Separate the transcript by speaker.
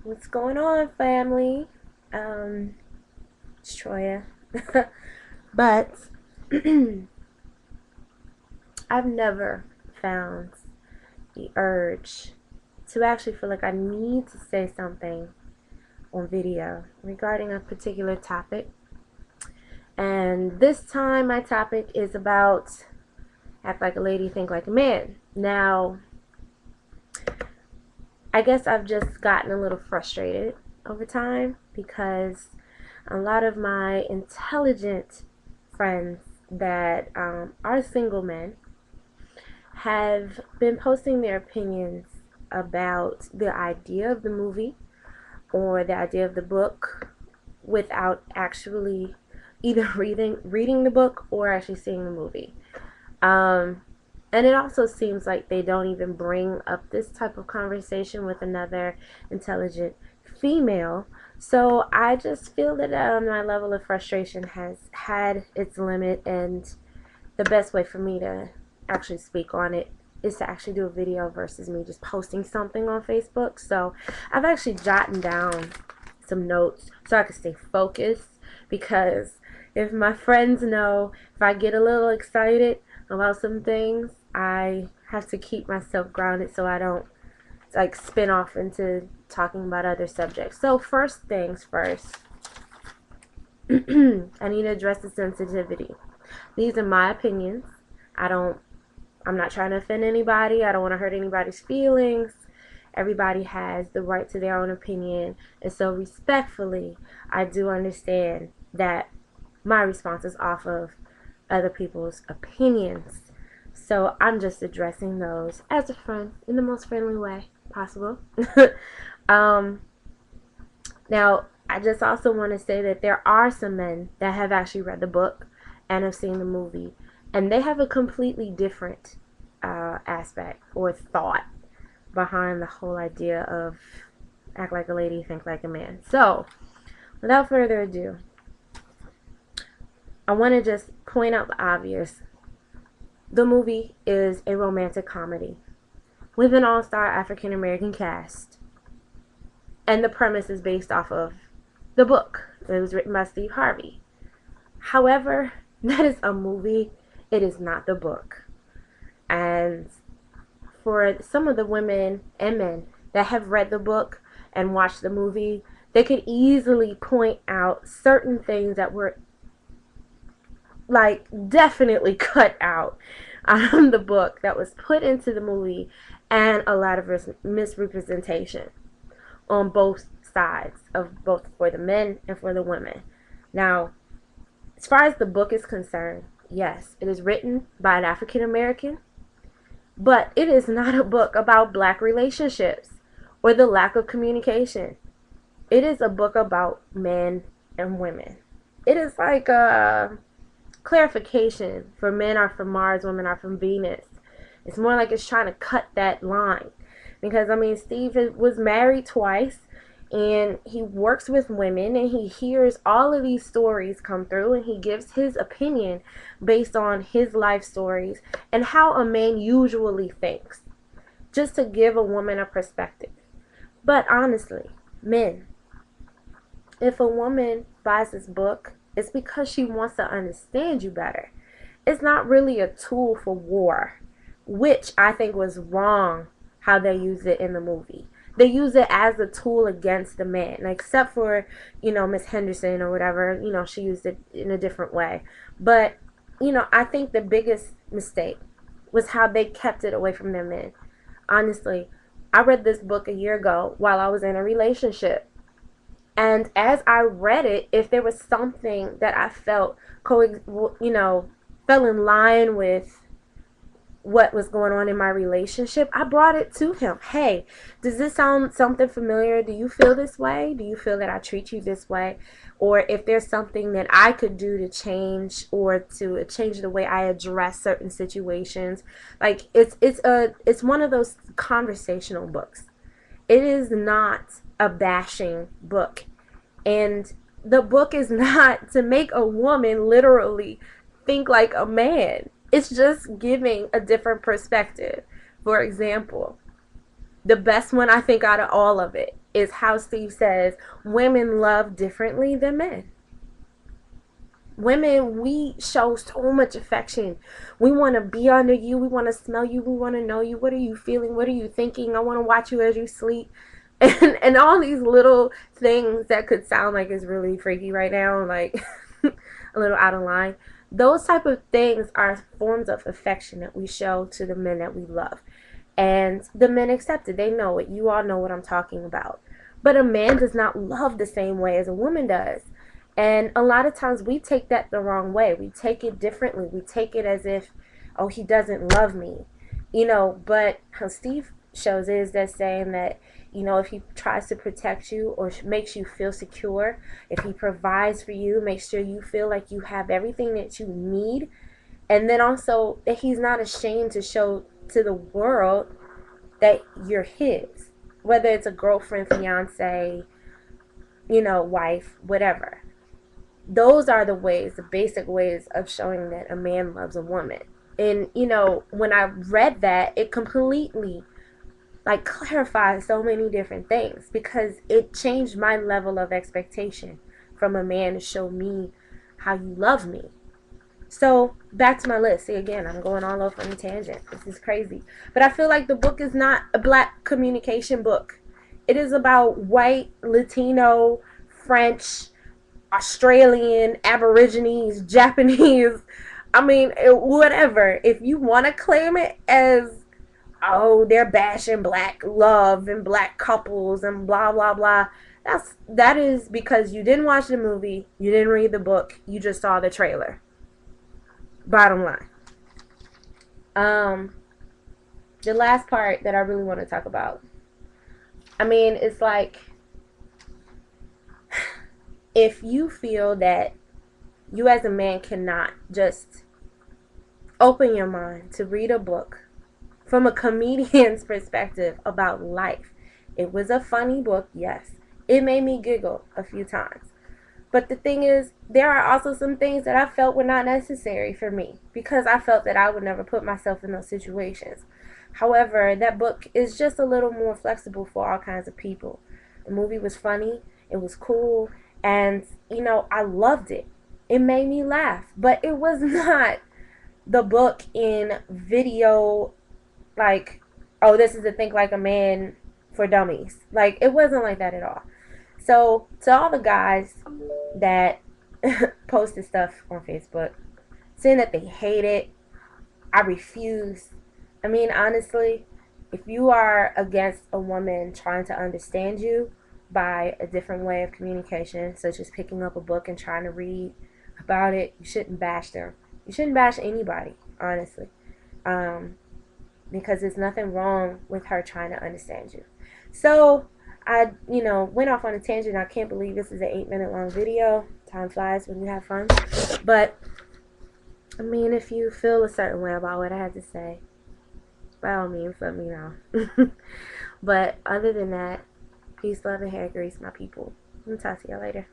Speaker 1: What's going on, family? It's Troya. But I've never found the urge to actually feel like I need to say something on video regarding a particular topic. And this time, my topic is about act like a lady, think like a man. Now, I guess I've just gotten a little frustrated over time because a lot of my intelligent friends that are single men have been posting their opinions about the idea of the movie or the idea of the book without actually either reading the book or actually seeing the movie. Um, and it also seems like they don't even bring up this type of conversation with another intelligent female. So I just feel that my level of frustration has had its limit, and the best way for me to actually speak on it is to actually do a video versus me just posting something on Facebook. So I've actually jotted down some notes so I can stay focused, because if my friends know, if I get a little excited about some things, I have to keep myself grounded so I don't like spin off into talking about other subjects. So first things first, I need to address the sensitivity. These are my opinions. I don't I'm not trying to offend anybody. I don't want to hurt anybody's feelings. Everybody has the right to their own opinion. And so, respectfully, I do understand that my response is off of other people's opinions. So, I'm just addressing those as a friend in the most friendly way possible. um, Now, I just also want to say that there are some men that have actually read the book and have seen the movie, and they have a completely different aspect or thought behind the whole idea of act like a lady, think like a man. So, without further ado, I want to just point out the obvious. The movie is a romantic comedy with an all star African American cast, and the premise is based off of the book. It was written by Steve Harvey. However, that is a movie, it is not the book. And for some of the women and men that have read the book and watched the movie, they could easily point out certain things that were like definitely cut out of the book that was put into the movie, and a lot of misrepresentation on both sides, of both for the men and for the women. Now, as far as the book is concerned, yes, it is written by an African American, but it is not a book about black relationships or the lack of communication. It is a book about men and women. It is like a clarification for men are from Mars, women are from Venus. It's more like it's trying to cut that line. Because, I mean, Steve was married twice, and he works with women, and he hears all of these stories come through, and he gives his opinion based on his life stories and how a man usually thinks, just to give a woman a perspective. But honestly, men, if a woman buys this book, it's because she wants to understand you better. It's not really a tool for war, which I think was wrong how they used it in the movie. They use it as a tool against the man, except for, Miss Henderson or whatever, she used it in a different way. But, I think the biggest mistake was how they kept it away from their men. Honestly, I read this book a year ago while I was in a relationship. And as I read it, if there was something that I felt, fell in line with what was going on in my relationship, I brought it to him. Hey, does this sound something familiar? Do you feel this way? Do you feel that I treat you this way? Or if there's something that I could do to change or to change the way I address certain situations. Like it's one of those conversational books. It is not a bashing book. And the book is not to make a woman literally think like a man. It's just giving a different perspective. For example, the best one I think out of all of it, is how Steve says women love differently than men. Women, we show so much affection. We want to be under you. We want to smell you. We want to know you. What are you feeling? What are you thinking? I want to watch you as you sleep. And all these little things that could sound like it's really freaky right now, like a little out of line. Those type of things are forms of affection that we show to the men that we love. And the men accept it. They know it. You all know what I'm talking about. But a man does not love the same way as a woman does. And a lot of times we take that the wrong way. We take it differently. We take it as if, oh, he doesn't love me. But how Steve shows is that saying that, if he tries to protect you or makes you feel secure, if he provides for you, makes sure you feel like you have everything that you need, and then also that he's not ashamed to show to the world that you're his, whether it's a girlfriend, fiance, wife, whatever. Those are the ways, the basic ways of showing that a man loves a woman. And when I read that, it completely clarifies so many different things, because it changed my level of expectation from a man to show me how you love me. So back to my list. See, again, I'm going all off on a tangent. This is crazy. But I feel like the book is not a black communication book. It is about white, Latino, French, Australian, Aborigines, Japanese. I mean, whatever. If you want to claim it as, oh, they're bashing black love and black couples and blah blah blah, that is because you didn't watch the movie, you didn't read the book, you just saw the trailer. Bottom line. The last part that I really want to talk about. I mean, it's like, if you feel that you as a man cannot just open your mind to read a book from a comedian's perspective about life. It was a funny book, yes. It made me giggle a few times. But the thing is, there are also some things that I felt were not necessary for me, because I felt that I would never put myself in those situations. However, that book is just a little more flexible for all kinds of people. The movie was funny, it was cool, and, I loved it. It made me laugh, but it was not the book in video, like, oh, this is a Think Like a Man for dummies. Like, it wasn't like that at all. So, to all the guys that posted stuff on Facebook saying that they hate it, I refuse. I mean, honestly, if you are against a woman trying to understand you by a different way of communication, such as picking up a book and trying to read about it, you shouldn't bash them. You shouldn't bash anybody, honestly. Because there's nothing wrong with her trying to understand you. So, I, went off on a tangent. I can't believe this is an 8-minute long video. Time flies when you have fun. But, I mean, if you feel a certain way about what I had to say, by all means, let me know. But other than that, peace, love, and hair grease, my people. I'll talk to y'all later.